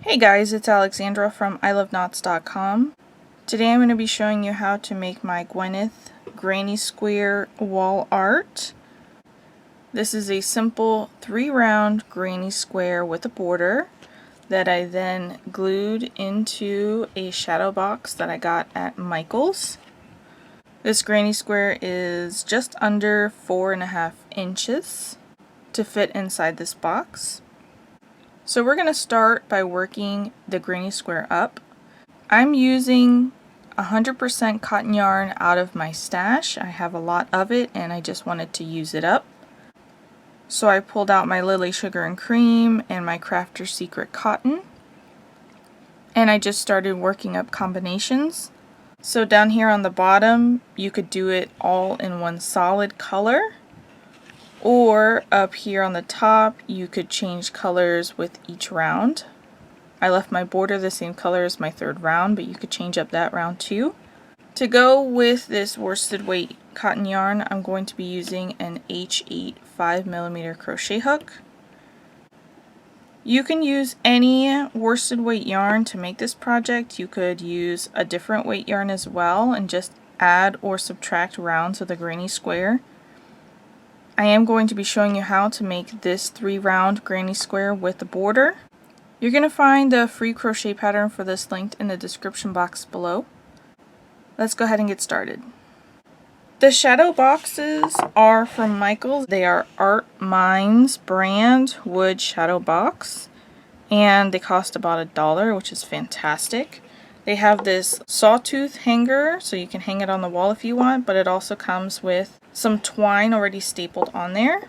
Hey guys, it's Alexandra from iloveknots.com. Today I'm going to be showing you how to make my Gwyneth granny square wall art. This is a simple 3-round granny square with a border that I then glued into a shadow box that I got at Michael's. This granny square is just under 4.5 inches to fit inside this box. So we're going to start by working the granny square up. I'm using 100% cotton yarn out of my stash. I have a lot of it and I just wanted to use it up. So I pulled out my Lily Sugar and Cream and my Crafter's Secret cotton. And I just started working up combinations. So down here on the bottom, you could do it all in one solid color. Or up here on the top, you could change colors with each round. I left my border the same color as my third round, but you could change up that round too. To go with this worsted weight cotton yarn, I'm going to be using an H8 5mm crochet hook. You can use any worsted weight yarn to make this project. You could use a different weight yarn as well and just add or subtract rounds of the granny square. I am going to be showing you how to make this 3-round granny square with the border. You're going to find the free crochet pattern for this linked in the description box below. Let's go ahead and get started. The shadow boxes are from Michael's. They are Art Minds brand wood shadow box, and they cost about $1, which is fantastic. They have this sawtooth hanger, so you can hang it on the wall if you want, but it also comes with some twine already stapled on there.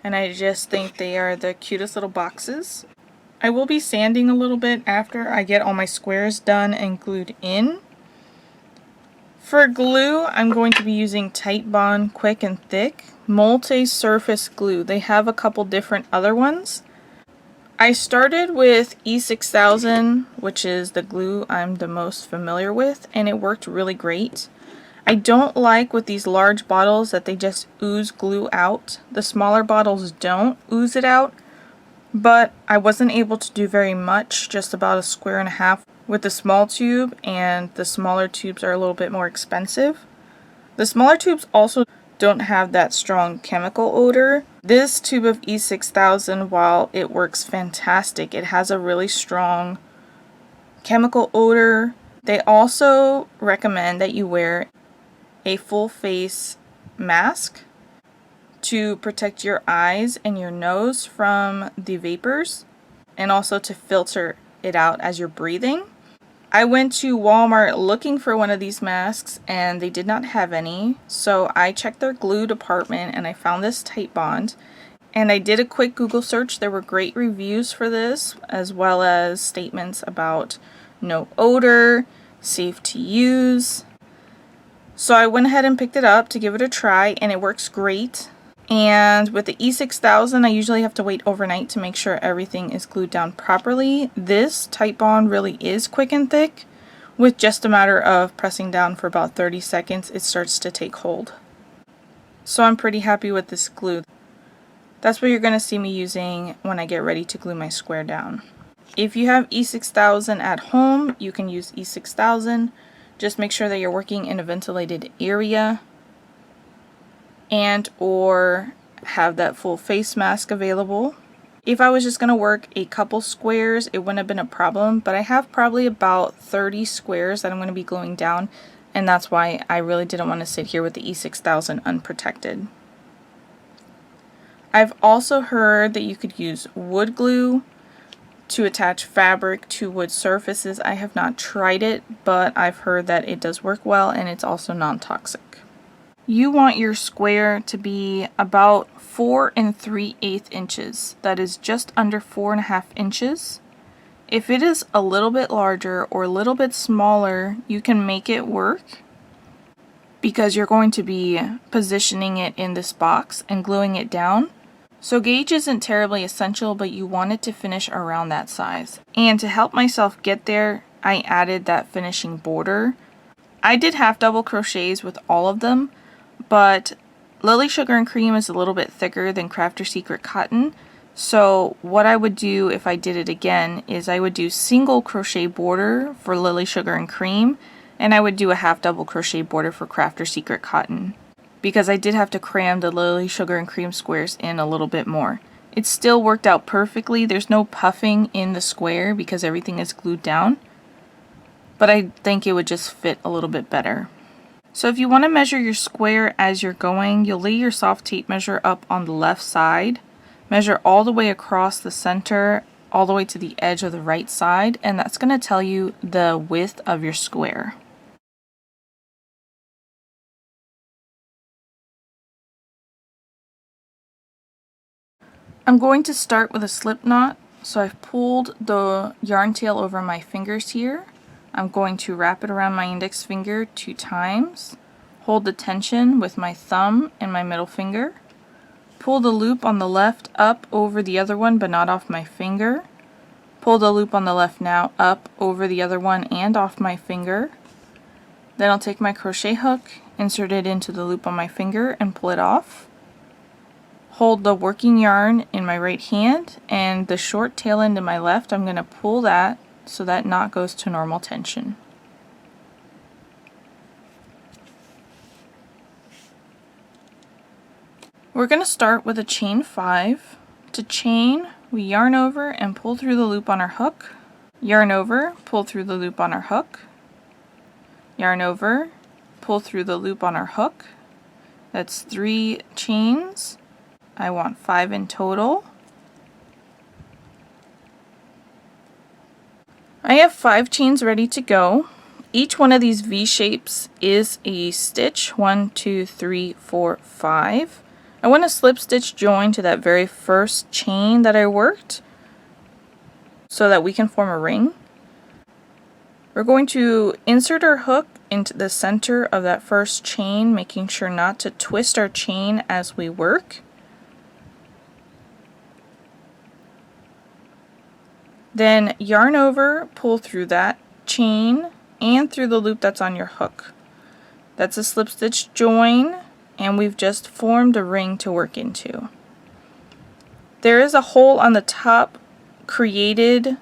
And I just think they are the cutest little boxes. I will be sanding a little bit after I get all my squares done and glued in. For glue, I'm going to be using Titebond Quick and Thick multi-surface glue. They have a couple different other ones. I started with E6000, which is the glue I'm the most familiar with, and it worked really great. I don't like with these large bottles that they just ooze glue out. The smaller bottles don't ooze it out, but I wasn't able to do very much, just about 1.5 squares with the small tube, and the smaller tubes are a little bit more expensive. The smaller tubes also don't have that strong chemical odor. This tube of E6000, while it works fantastic, it has a really strong chemical odor. They also recommend that you wear a full face mask to protect your eyes and your nose from the vapors, and also to filter it out as you're breathing. I went to Walmart looking for one of these masks and they did not have any, so I checked their glue department and I found this Titebond, and I did a quick Google search. There were great reviews for this, as well as statements about no odor, safe to use. So I went ahead and picked it up to give it a try, and it works great. And with the E6000, I usually have to wait overnight to make sure everything is glued down properly. This Titebond really is quick and thick. With just a matter of pressing down for about 30 seconds, it starts to take hold. So I'm pretty happy with this glue. That's what you're going to see me using when I get ready to glue my square down. If you have E6000 at home, you can use E6000. Just make sure that you're working in a ventilated area, and or have that full face mask available. If I was just going to work a couple squares, it wouldn't have been a problem, but I have probably about 30 squares that I'm going to be gluing down, and that's why I really didn't want to sit here with the E6000 unprotected. I've also heard that you could use wood glue to attach fabric to wood surfaces. I have not tried it, but I've heard that it does work well and it's also non-toxic. You want your square to be about 4 3/8 inches. That is just under 4.5 inches. If it is a little bit larger or a little bit smaller, you can make it work, because you're going to be positioning it in this box and gluing it down. So gauge isn't terribly essential, but you want it to finish around that size. And to help myself get there, I added that finishing border. I did half double crochets with all of them, but Lily Sugar and Cream is a little bit thicker than Crafter's Secret cotton, So what I would do if I did it again is I would do single crochet border for Lily Sugar and Cream, and I would do a half double crochet border for Crafter Secret Cotton, because I did have to cram the Lily Sugar and Cream squares in a little bit more. It still worked out perfectly. There's no puffing in the square because everything is glued down, but I think it would just fit a little bit better. So if you want to measure your square as you're going, you'll lay your soft tape measure up on the left side, measure all the way across the center, all the way to the edge of the right side, and that's going to tell you the width of your square. I'm going to start with a slip knot, so I've pulled the yarn tail over my fingers here. I'm going to wrap it around my index finger 2 times, hold the tension with my thumb and my middle finger, pull the loop on the left up over the other one but not off my finger, pull the loop on the left now up over the other one and off my finger. Then I'll take my crochet hook, insert it into the loop on my finger and pull it off. Hold the working yarn in my right hand, and the short tail end in my left, I'm going to pull that so that knot goes to normal tension. We're going to start with a chain 5. To chain, we yarn over and pull through the loop on our hook, yarn over, pull through the loop on our hook, yarn over, pull through the loop on our hook. That's 3 chains. I want 5 in total. I have 5 chains ready to go. Each one of these V shapes is a stitch. 1, 2, 3, 4, 5. I want to slip stitch join to that very first chain that I worked so that we can form a ring. We're going to insert our hook into the center of that first chain, making sure not to twist our chain as we work. Then yarn over, pull through that chain and through the loop that's on your hook. That's a slip stitch join, and we've just formed a ring to work into. There is a hole on the top created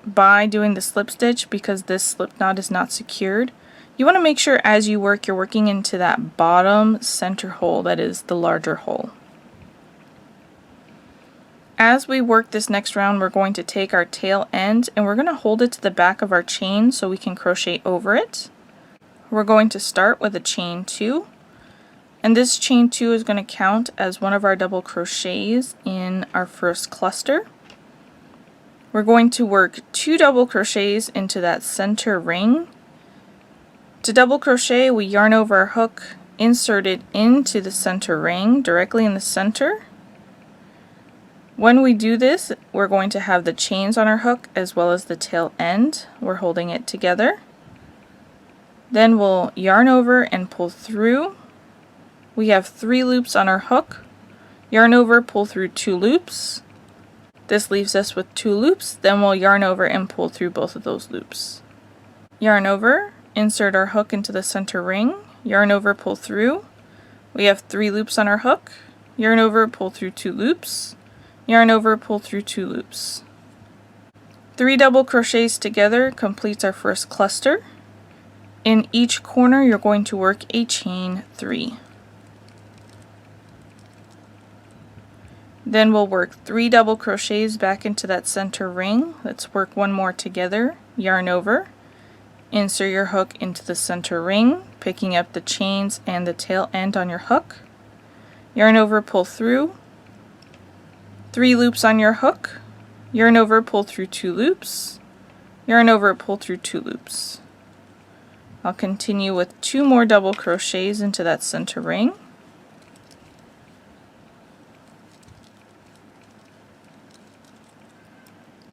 by doing the slip stitch because this slip knot is not secured. You want to make sure as you work you're working into that bottom center hole that is the larger hole. As we work this next round, we're going to take our tail end and we're going to hold it to the back of our chain so we can crochet over it. We're going to start with a chain 2, and this chain 2 is going to count as one of our double crochets in our first cluster. We're going to work 2 double crochets into that center ring. To double crochet, we yarn over our hook, insert it into the center ring directly in the center. When we do this, we're going to have the chains on our hook as well as the tail end. We're holding it together. Then we'll yarn over and pull through. We have 3 loops on our hook. Yarn over, pull through 2 loops. This leaves us with 2 loops. Then we'll yarn over and pull through both of those loops. Yarn over, insert our hook into the center ring. Yarn over, pull through. We have 3 loops on our hook. Yarn over, pull through 2 loops. Yarn over, pull through 2 loops. 3 double crochets together completes our first cluster. In each corner you're going to work a chain 3. Then we'll work 3 double crochets back into that center ring. Let's work one more together. Yarn over, insert your hook into the center ring, picking up the chains and the tail end on your hook. Yarn over, pull through. 3 loops on your hook, yarn over, pull through 2 loops, yarn over, pull through 2 loops. I'll continue with 2 more double crochets into that center ring.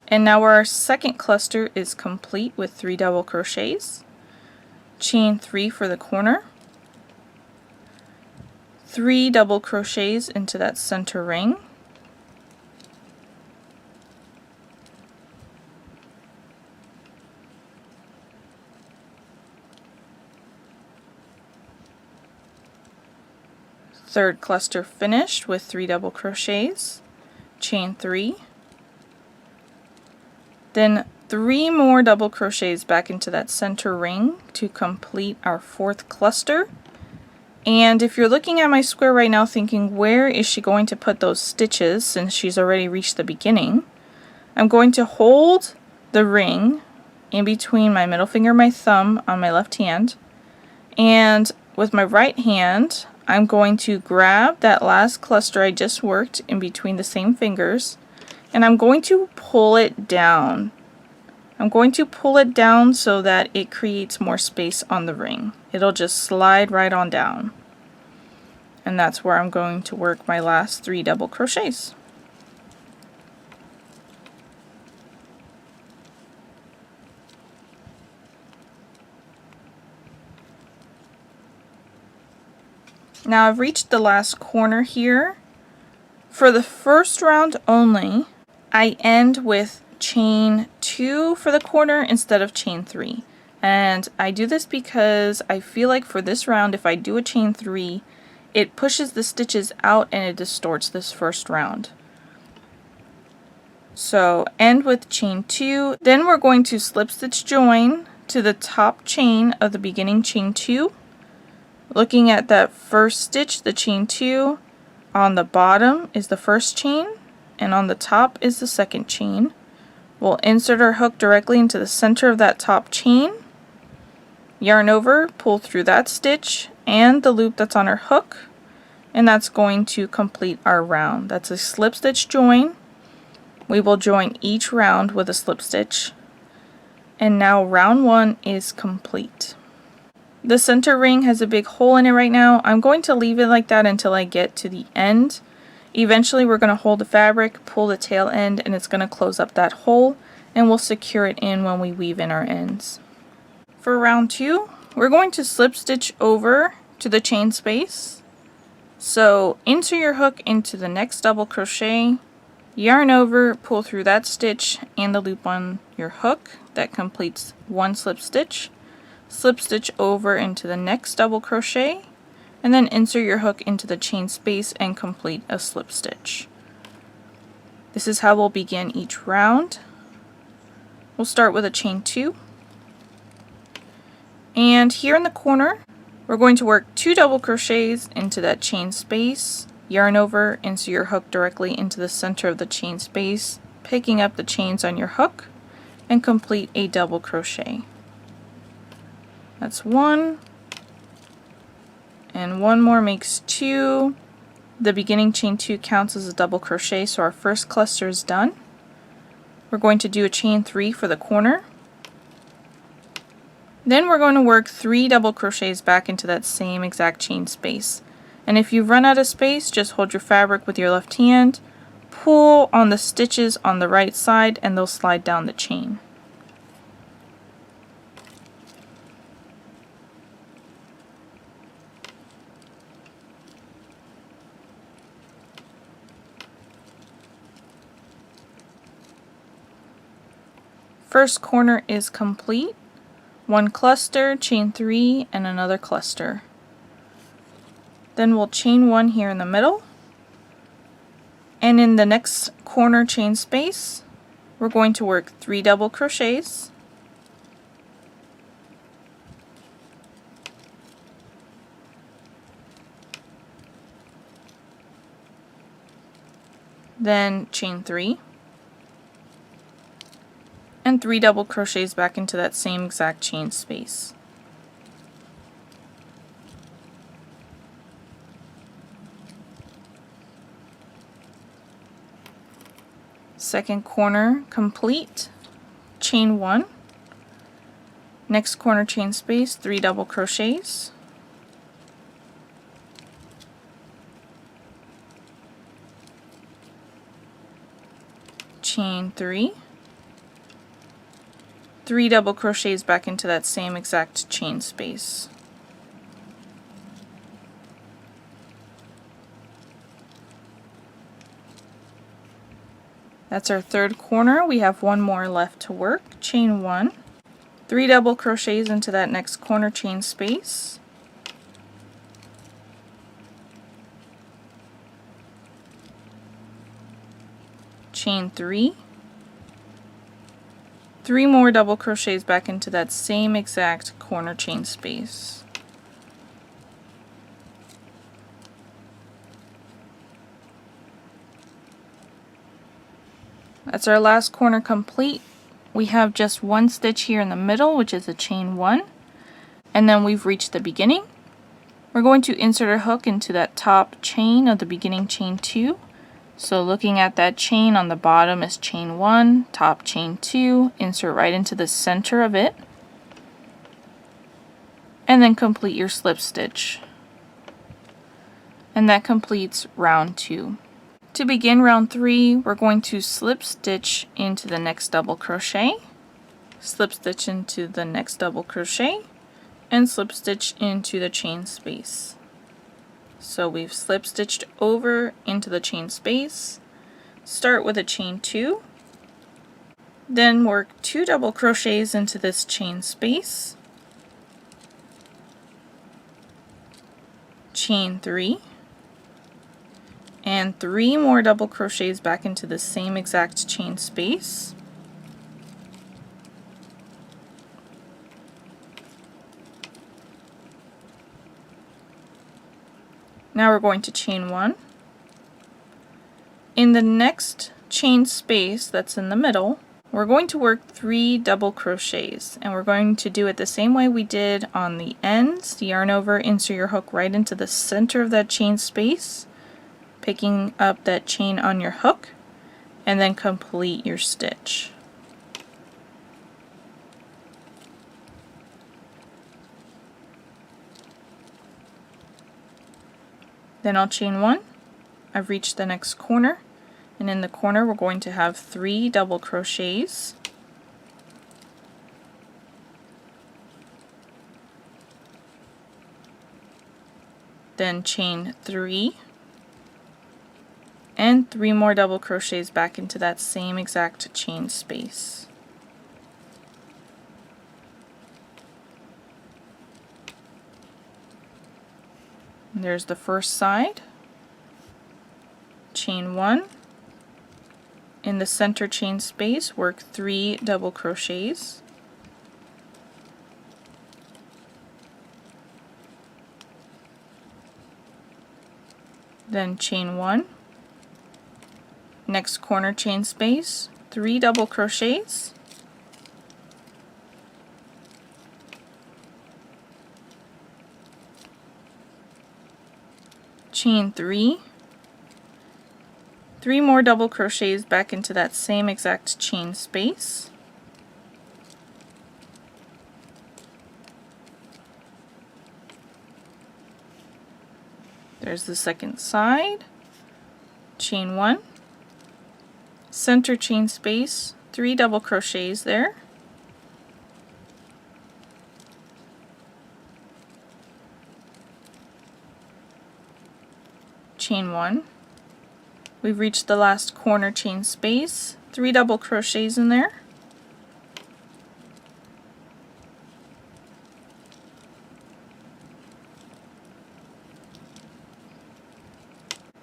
And now our second cluster is complete with 3 double crochets. Chain 3 for the corner, 3 double crochets into that center ring. Third cluster finished with 3 double crochets. chain 3, then 3 more double crochets back into that center ring to complete our 4th cluster. And if you're looking at my square right now thinking, where is she going to put those stitches since she's already reached the beginning, I'm going to hold the ring in between my middle finger and my thumb on my left hand, and with my right hand I'm going to grab that last cluster I just worked in between the same fingers, and I'm going to pull it down. I'm going to pull it down so that it creates more space on the ring. It'll just slide right on down. And that's where I'm going to work my last 3 double crochets. Now I've reached the last corner here. For the first round only, I end with chain 2 for the corner instead of chain 3. And I do this because I feel like for this round, if I do a chain 3, it pushes the stitches out and it distorts this first round. So end with chain 2, then we're going to slip stitch join to the top chain of the beginning chain 2. Looking at that first stitch, the chain 2, on the bottom is the first chain, and on the top is the second chain. We'll insert our hook directly into the center of that top chain, yarn over, pull through that stitch and the loop that's on our hook, and that's going to complete our round. That's a slip stitch join. We will join each round with a slip stitch, and now round 1 is complete. The center ring has a big hole in it right now. I'm going to leave it like that until I get to the end. Eventually we're going to hold the fabric, pull the tail end, and it's going to close up that hole, and we'll secure it in when we weave in our ends. For round 2, we're going to slip stitch over to the chain space. So insert your hook into the next double crochet, yarn over, pull through that stitch and the loop on your hook. That completes 1 slip stitch. Slip stitch over into the next double crochet, and then insert your hook into the chain space and complete a slip stitch. This is how we'll begin each round. We'll start with a chain 2, and here in the corner we're going to work 2 double crochets into that chain space, yarn over, insert your hook directly into the center of the chain space, picking up the chains on your hook, and complete a double crochet. That's 1, and 1 more makes 2. The beginning chain 2 counts as a double crochet, so our first cluster is done. We're going to do a chain 3 for the corner. Then we're going to work 3 double crochets back into that same exact chain space. And if you run out of space, just hold your fabric with your left hand, pull on the stitches on the right side, and they'll slide down the chain. First corner is complete. 1 cluster, chain 3, and another cluster. Then we'll chain 1 here in the middle, and in the next corner chain space we're going to work 3 double crochets, then chain 3, and 3 double crochets back into that same exact chain space. Second corner complete, chain 1, next corner chain space, 3 double crochets, chain 3, 3 double crochets back into that same exact chain space. That's our third corner. We have 1 more left to work. Chain 1, 3 double crochets into that next corner chain space, chain 3, 3 more double crochets back into that same exact corner chain space. That's our last corner complete. We have just one stitch here in the middle, which is a chain 1, and then we've reached the beginning. We're going to insert our hook into that top chain of the beginning chain 2. So looking at that chain on the bottom is chain 1, top chain 2, insert right into the center of it, and then complete your slip stitch. And that completes round 2. To begin round 3, we're going to slip stitch into the next double crochet, slip stitch into the next double crochet, and slip stitch into the chain space. So we've slip stitched over into the chain space, start with a chain 2, then work 2 double crochets into this chain space, chain 3, and 3 more double crochets back into the same exact chain space. Now we're going to chain 1. In the next chain space that's in the middle, we're going to work 3 double crochets, and we're going to do it the same way we did on the ends. Yarn over, insert your hook right into the center of that chain space, picking up that chain on your hook, and then complete your stitch. Then I'll chain 1. I've reached the next corner, and in the corner we're going to have 3 double crochets. Then chain 3, and 3 more double crochets back into that same exact chain space. And there's the first side. Chain 1. In the center chain space, work 3 double crochets. Then chain 1. Next corner chain space, 3 double crochets. Chain 3, 3 more double crochets back into that same exact chain space. There's the second side. Chain 1, center chain space, 3 double crochets there. Chain 1. We've reached the last corner chain space, 3 double crochets in there.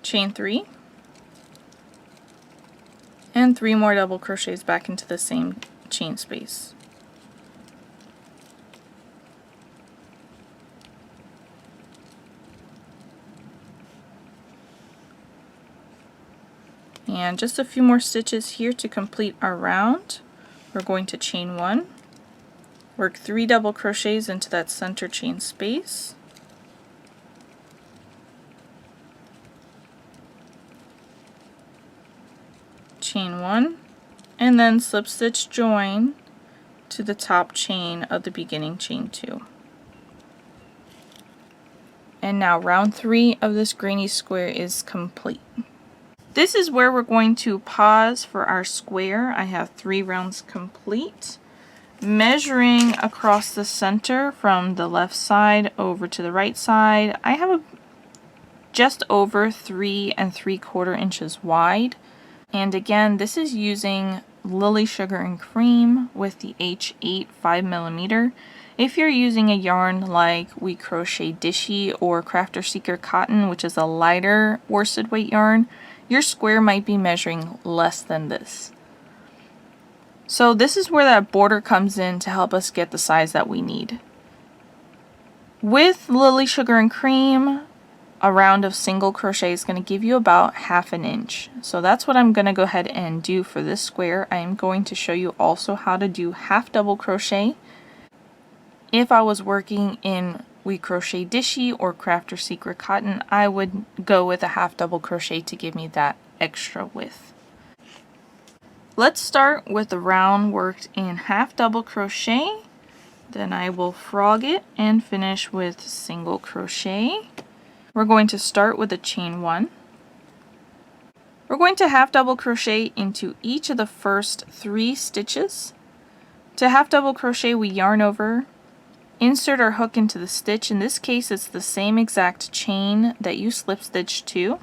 Chain 3. And 3 more double crochets back into the same chain space. And just a few more stitches here to complete our round. We're going to chain 1, work 3 double crochets into that center chain space, chain 1, and then slip stitch join to the top chain of the beginning chain 2. And now round 3 of this granny square is complete. This is where we're going to pause for our square. I have 3 rounds complete. Measuring across the center from the left side over to the right side, I have just over 3 3/4 inches wide. And again, this is using Lily Sugar and Cream with the H8 5mm. If you're using a yarn like We Crochet Dishy or Crafter Seeker Cotton, which is a lighter worsted weight yarn, your square might be measuring less than this. So this is where that border comes in to help us get the size that we need. With Lily Sugar and Cream, a round of single crochet is going to give you about 1/2 inch. So that's what I'm going to go ahead and do for this square. I am going to show you also how to do half double crochet. If I was working in We Crochet Dishy or Crafter Secret Cotton, I would go with a half double crochet to give me that extra width. Let's start with the round worked in half double crochet. Then I will frog it and finish with single crochet. We're going to start with a chain 1. We're going to half double crochet into each of the first 3 stitches. To half double crochet, we yarn over, insert our hook into the stitch. In this case, it's the same exact chain that you slip stitched to.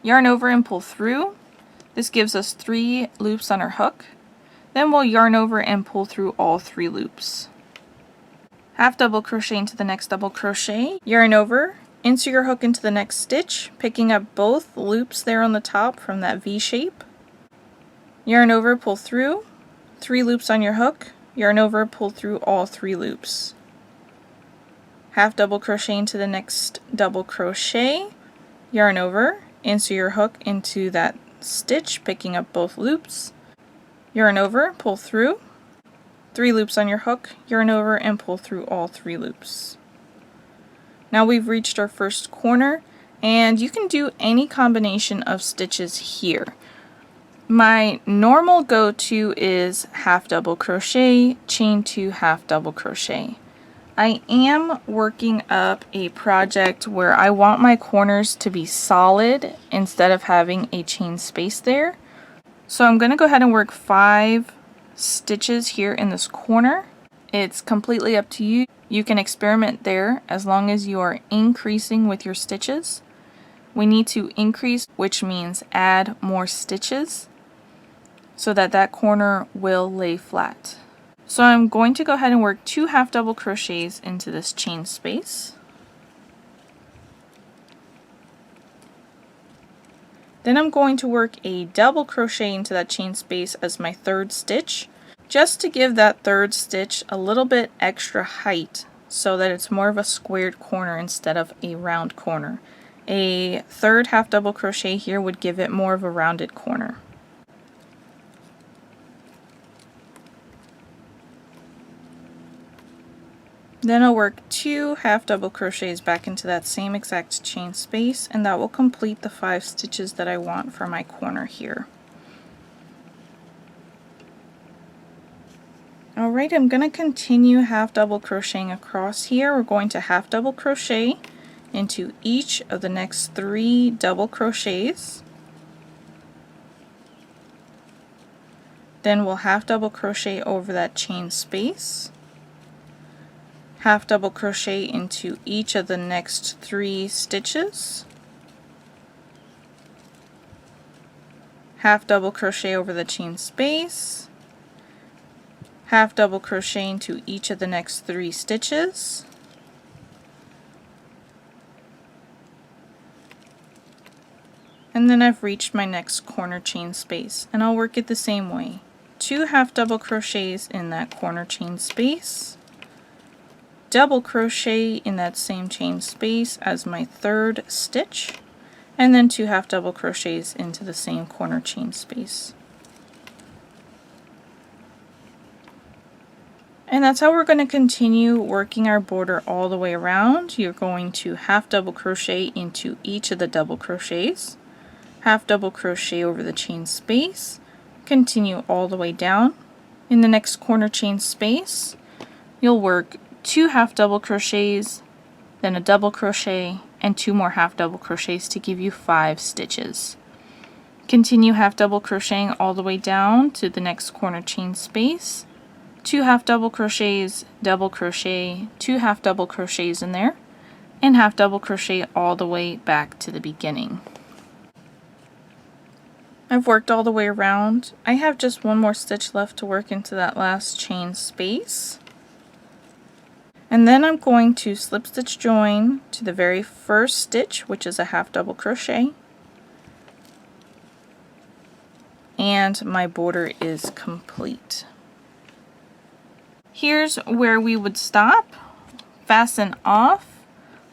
Yarn over and pull through. This gives us 3 loops on our hook. Then we'll yarn over and pull through all 3 loops. Half double crochet into the next double crochet, yarn over, insert your hook into the next stitch, picking up both loops there on the top from that V shape. Yarn over, pull through, 3 loops on your hook, yarn over, pull through all 3 loops. Half double crochet into the next double crochet, yarn over, insert your hook into that stitch, picking up both loops, yarn over, pull through, 3 loops on your hook, yarn over, and pull through all 3 loops. Now we've reached our first corner, and you can do any combination of stitches here. My normal go-to is half double crochet, chain 2, half double crochet. I am working up a project where I want my corners to be solid instead of having a chain space there. So I'm going to go ahead and work 5 stitches here in this corner. It's completely up to you. You can experiment there as long as you are increasing with your stitches. We need to increase, which means add more stitches so that that corner will lay flat. So I'm going to go ahead and work 2 half double crochets into this chain space. Then I'm going to work a double crochet into that chain space as my 3rd stitch, just to give that 3rd stitch a little bit extra height so that it's more of a squared corner instead of a round corner. A 3rd half double crochet here would give it more of a rounded corner. Then I'll work 2 half double crochets back into that same exact chain space, and that will complete the 5 stitches that I want for my corner here. Alright, I'm going to continue half double crocheting across here. We're going to half double crochet into each of the next 3 double crochets. Then we'll half double crochet over that chain space. Half double crochet into each of the next 3 stitches, half double crochet over the chain space, half double crochet into each of the next 3 stitches, and then I've reached my next corner chain space, and I'll work it the same way. 2 half double crochets in that corner chain space, double crochet in that same chain space as my 3rd stitch, and then 2 half double crochets into the same corner chain space. And that's how we're going to continue working our border all the way around. You're going to half double crochet into each of the double crochets, half double crochet over the chain space, continue all the way down. In the next corner chain space, you'll work 2 half double crochets, then a double crochet, and 2 more half double crochets to give you 5 stitches. Continue half double crocheting all the way down to the next corner chain space, 2 half double crochets, double crochet, 2 half double crochets in there, and half double crochet all the way back to the beginning. I've worked all the way around. I have just 1 more stitch left to work into that last chain space. And then I'm going to slip stitch join to the very first stitch, which is a half double crochet, and my border is complete. Here's where we would stop, fasten off,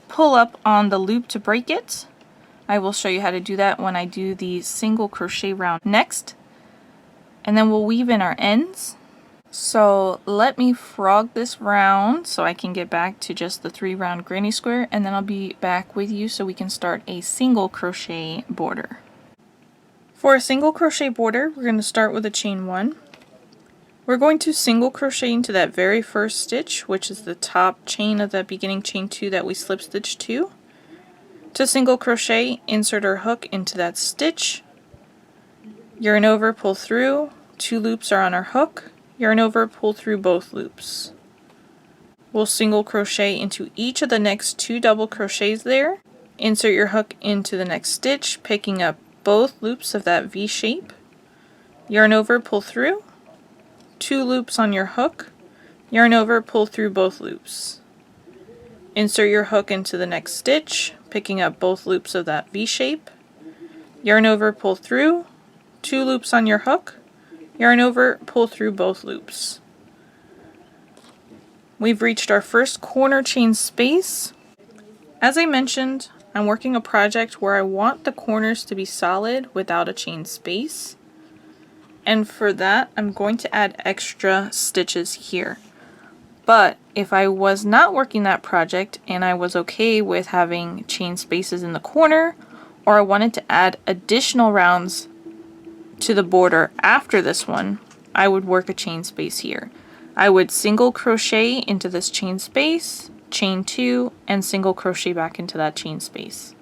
pull up on the loop to break it. I will show you how to do that when I do the single crochet round next. And then we'll weave in our ends. So let me frog this round so I can get back to just the 3 round granny square, and then I'll be back with you so we can start a single crochet border. For a single crochet border, we're going to start with a chain 1. We're going to single crochet into that very first stitch, which is the top chain of that beginning chain 2 that we slip stitched to. To single crochet, insert our hook into that stitch, yarn over, pull through, 2 loops are on our hook, yarn over, pull through both loops. We'll single crochet into each of the next 2 double crochets there, insert your hook into the next stitch, picking up both loops of that V shape, yarn over, pull through, 2 loops on your hook, yarn over, pull through both loops. Insert your hook into the next stitch, picking up both loops of that V shape, yarn over, pull through, 2 loops on your hook, yarn over, pull through both loops. We've reached our first corner chain space. As I mentioned, I'm working a project where I want the corners to be solid without a chain space. And for that, I'm going to add extra stitches here. But if I was not working that project and I was okay with having chain spaces in the corner, or I wanted to add additional rounds to the border after this one, I would work a chain space here. I would single crochet into this chain space, chain 2, and single crochet back into that chain space,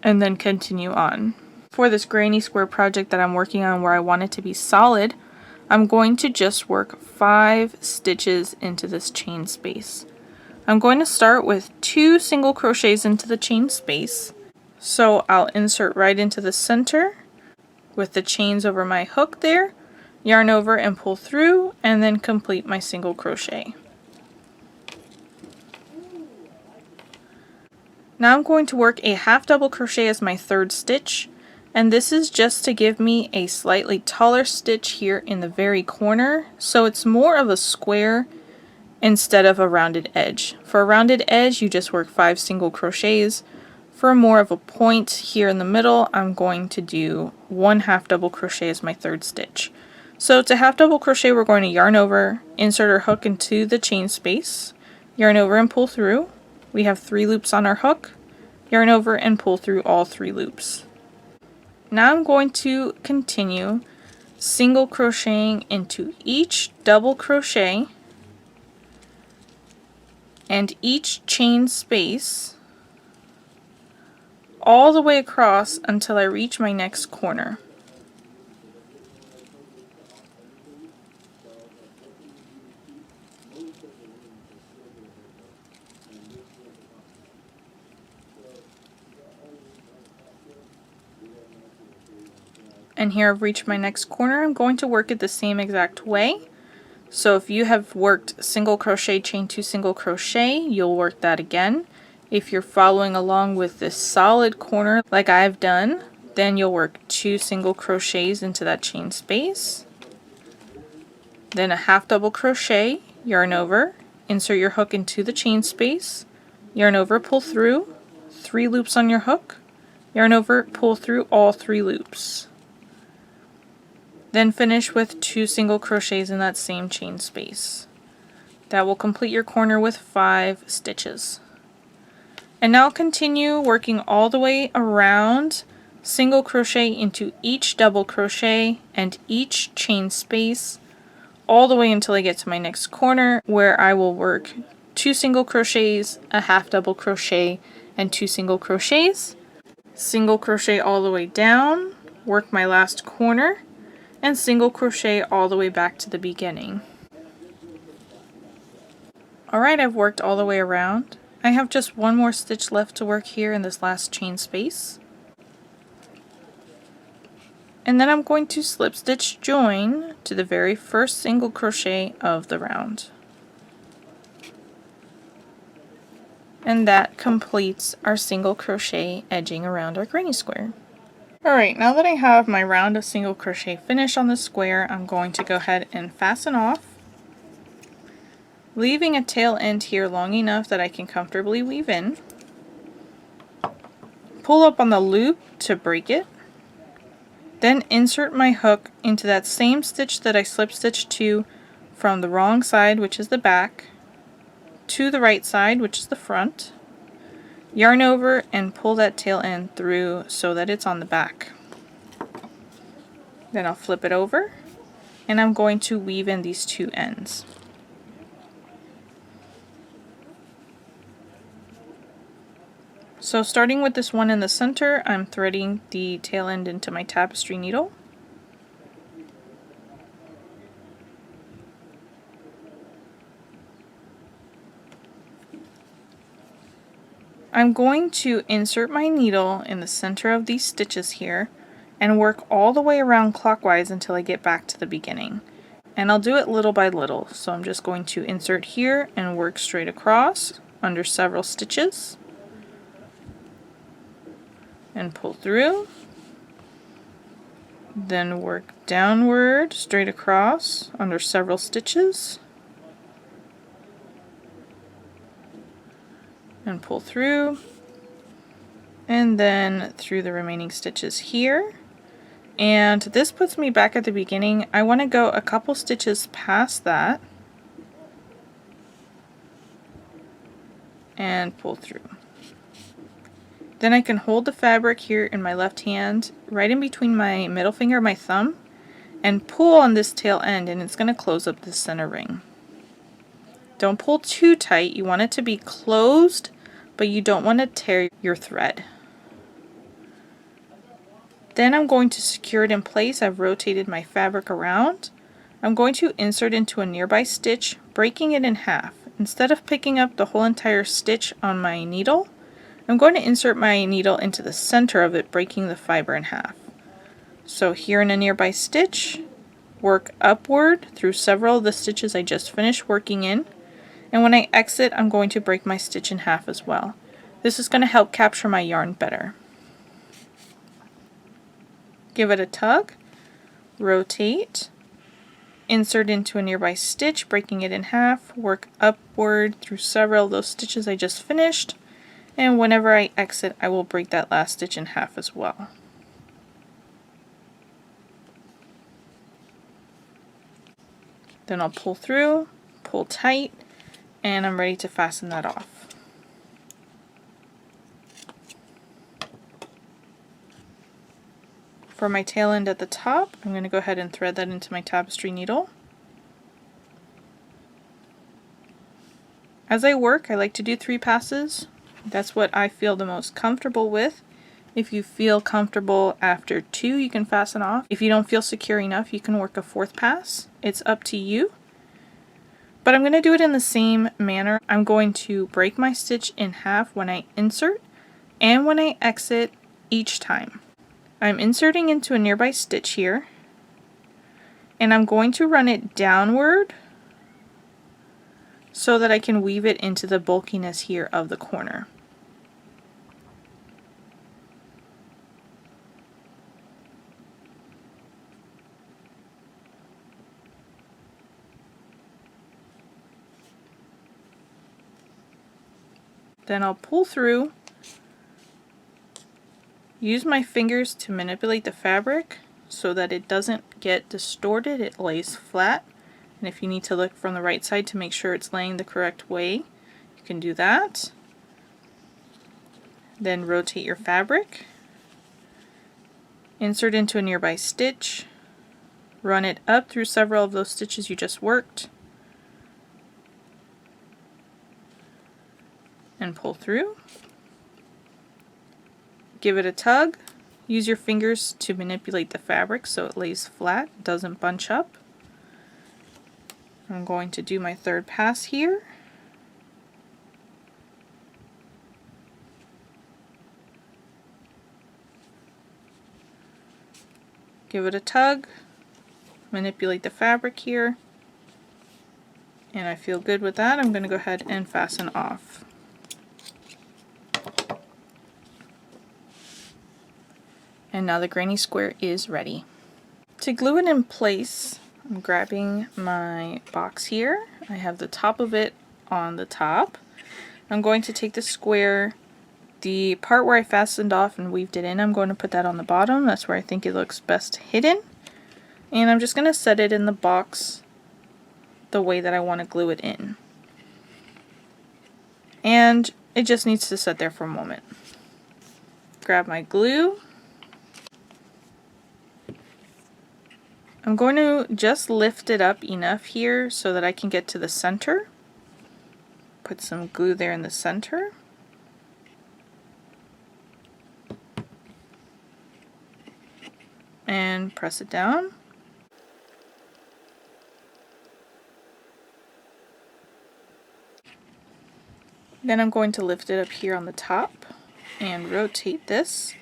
and then continue on. For this granny square project that I'm working on where I want it to be solid, I'm going to just work 5 stitches into this chain space. I'm going to start with 2 single crochets into the chain space, so I'll insert right into the center with the chains over my hook there, yarn over and pull through, and then complete my single crochet. Now I'm going to work a half double crochet as my 3rd stitch, and this is just to give me a slightly taller stitch here in the very corner, so it's more of a square instead of a rounded edge. For a rounded edge, you just work 5 single crochets. For more of a point here in the middle, I'm going to do 1 half double crochet as my 3rd stitch. So to half double crochet, we're going to yarn over, insert our hook into the chain space, yarn over and pull through. We have 3 loops on our hook, yarn over and pull through all 3 loops. Now I'm going to continue single crocheting into each double crochet and each chain space all the way across until I reach my next corner. And here I've reached my next corner. I'm going to work it the same exact way. So if you have worked single crochet, chain 2 single crochet, you'll work that again. If you're following along with this solid corner like I've done, then you'll work 2 single crochets into that chain space, then a half double crochet, yarn over, insert your hook into the chain space, yarn over, pull through, 3 loops on your hook, yarn over, pull through all 3 loops. Then finish with 2 single crochets in that same chain space. That will complete your corner with 5 stitches. And now continue working all the way around, single crochet into each double crochet and each chain space all the way until I get to my next corner, where I will work 2 single crochets, a half double crochet, and 2 single crochets. Single crochet all the way down, work my last corner, and single crochet all the way back to the beginning. Alright, I've worked all the way around. I have just 1 more stitch left to work here in this last chain space. And then I'm going to slip stitch join to the very first single crochet of the round. And that completes our single crochet edging around our granny square. Alright, now that I have my round of single crochet finished on the square, I'm going to go ahead and fasten off, leaving a tail end here long enough that I can comfortably weave in. Pull up on the loop to break it, then insert my hook into that same stitch that I slip stitched to from the wrong side, which is the back, to the right side, which is the front, yarn over and pull that tail end through so that it's on the back. Then I'll flip it over and I'm going to weave in these two ends. So starting with this one in the center, I'm threading the tail end into my tapestry needle. I'm going to insert my needle in the center of these stitches here and work all the way around clockwise until I get back to the beginning. And I'll do it little by little. So I'm just going to insert here and work straight across under several stitches and pull through. Then work downward straight across under several stitches and pull through, and then through the remaining stitches here. And this puts me back at the beginning. I want to go a couple stitches past that and pull through. Then I can hold the fabric here in my left hand, right in between my middle finger and my thumb, and pull on this tail end, and it's going to close up the center ring. Don't pull too tight. You want it to be closed, but you don't want to tear your thread. Then I'm going to secure it in place. I've rotated my fabric around. I'm going to insert into a nearby stitch, breaking it in half. Instead of picking up the whole entire stitch on my needle, I'm going to insert my needle into the center of it, breaking the fiber in half. So here in a nearby stitch, work upward through several of the stitches I just finished working in, and when I exit, I'm going to break my stitch in half as well. This is going to help capture my yarn better. Give it a tug, rotate, insert into a nearby stitch, breaking it in half, work upward through several of those stitches I just finished, and whenever I exit, I will break that last stitch in half as well. Then I'll pull through, pull tight, and I'm ready to fasten that off. For my tail end at the top, I'm going to go ahead and thread that into my tapestry needle. As I work, I like to do 3 passes. That's what I feel the most comfortable with. If you feel comfortable after 2, you can fasten off. If you don't feel secure enough, you can work a 4th pass. It's up to you. But I'm going to do it in the same manner. I'm going to break my stitch in half when I insert and when I exit each time. I'm inserting into a nearby stitch here, and I'm going to run it downward so that I can weave it into the bulkiness here of the corner. Then I'll pull through, use my fingers to manipulate the fabric so that it doesn't get distorted, it lays flat. And if you need to look from the right side to make sure it's laying the correct way, you can do that. Then rotate your fabric, insert into a nearby stitch, run it up through several of those stitches you just worked, and pull through. Give it a tug. Use your fingers to manipulate the fabric so it lays flat, doesn't bunch up. I'm going to do my 3rd pass here. Give it a tug, manipulate the fabric here, and I feel good with that. I'm going to go ahead and fasten off. And now the granny square is ready. To glue it in place, I'm grabbing my box here. I have the top of it on the top. I'm going to take the square, the part where I fastened off and weaved it in, I'm going to put that on the bottom. That's where I think it looks best hidden. And I'm just going to set it in the box the way that I want to glue it in. And it just needs to sit there for a moment. Grab my glue. I'm going to just lift it up enough here so that I can get to the center. Put some glue there in the center. And press it down. Then I'm going to lift it up here on the top and rotate this.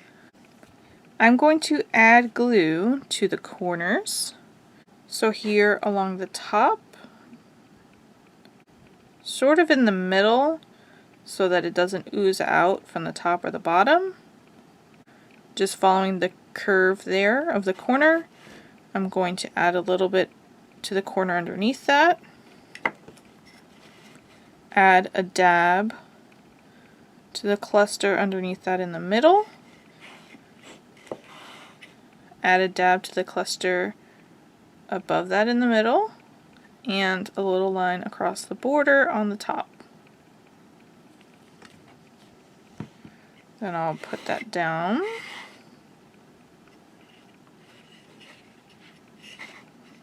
I'm going to add glue to the corners. So here along the top, sort of in the middle, so that it doesn't ooze out from the top or the bottom. Just following the curve there of the corner, I'm going to add a little bit to the corner underneath that. Add a dab to the cluster underneath that in the middle. Add a dab to the cluster above that in the middle, and a little line across the border on the top. Then I'll put that down.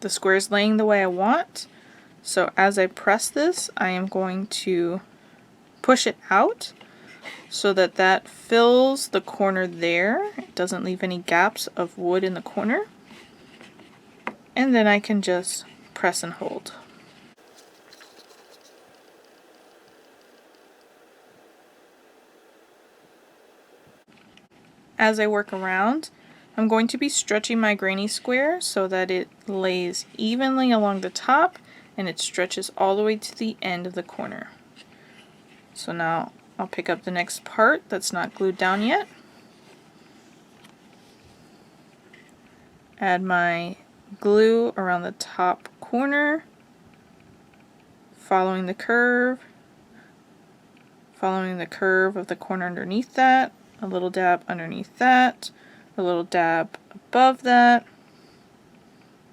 The square is laying the way I want, so as I press this, I am going to push it out so that that fills the corner there. It doesn't leave any gaps of wood in the corner. And then I can just press and hold. As I work around, I'm going to be stretching my granny square so that it lays evenly along the top and it stretches all the way to the end of the corner. So now I'll pick up the next part that's not glued down yet. Add my glue around the top corner, following the curve of the corner underneath that, a little dab underneath that, a little dab above that,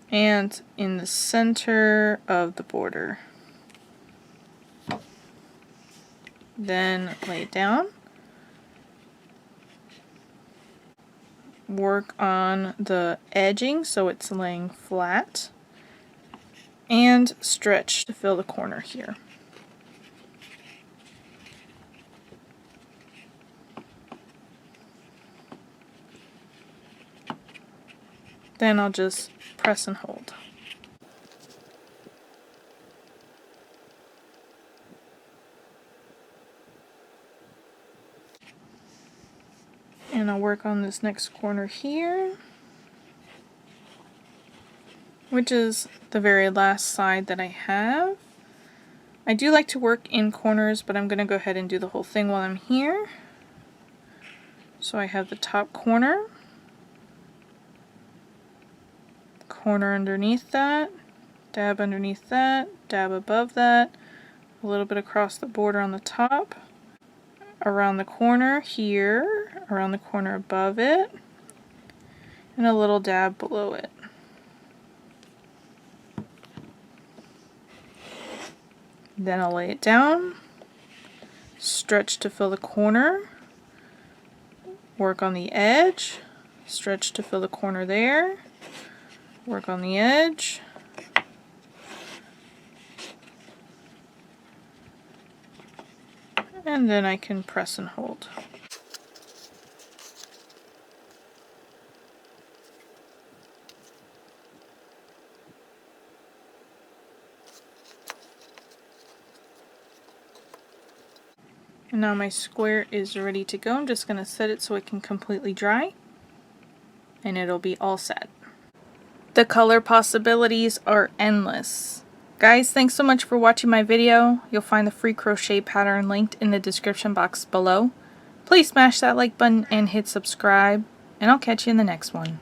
and in the center of the border. Then lay it down. Work on the edging so it's laying flat, and stretch to fill the corner here. Then I'll just press and hold. And I'll work on this next corner here, which is the very last side that I have. I do like to work in corners, but I'm going to go ahead and do the whole thing while I'm here. So I have the top corner, corner underneath that, dab underneath that, dab above that, a little bit across the border on the top, around the corner here, around the corner above it, and a little dab below it. Then I'll lay it down, stretch to fill the corner, work on the edge, stretch to fill the corner there, work on the edge, and then I can press and hold. And now my square is ready to go. I'm just going to set it so it can completely dry, and it'll be all set. The color possibilities are endless. Guys, thanks so much for watching my video. You'll find the free crochet pattern linked in the description box below. Please smash that like button and hit subscribe. and I'll catch you in the next one.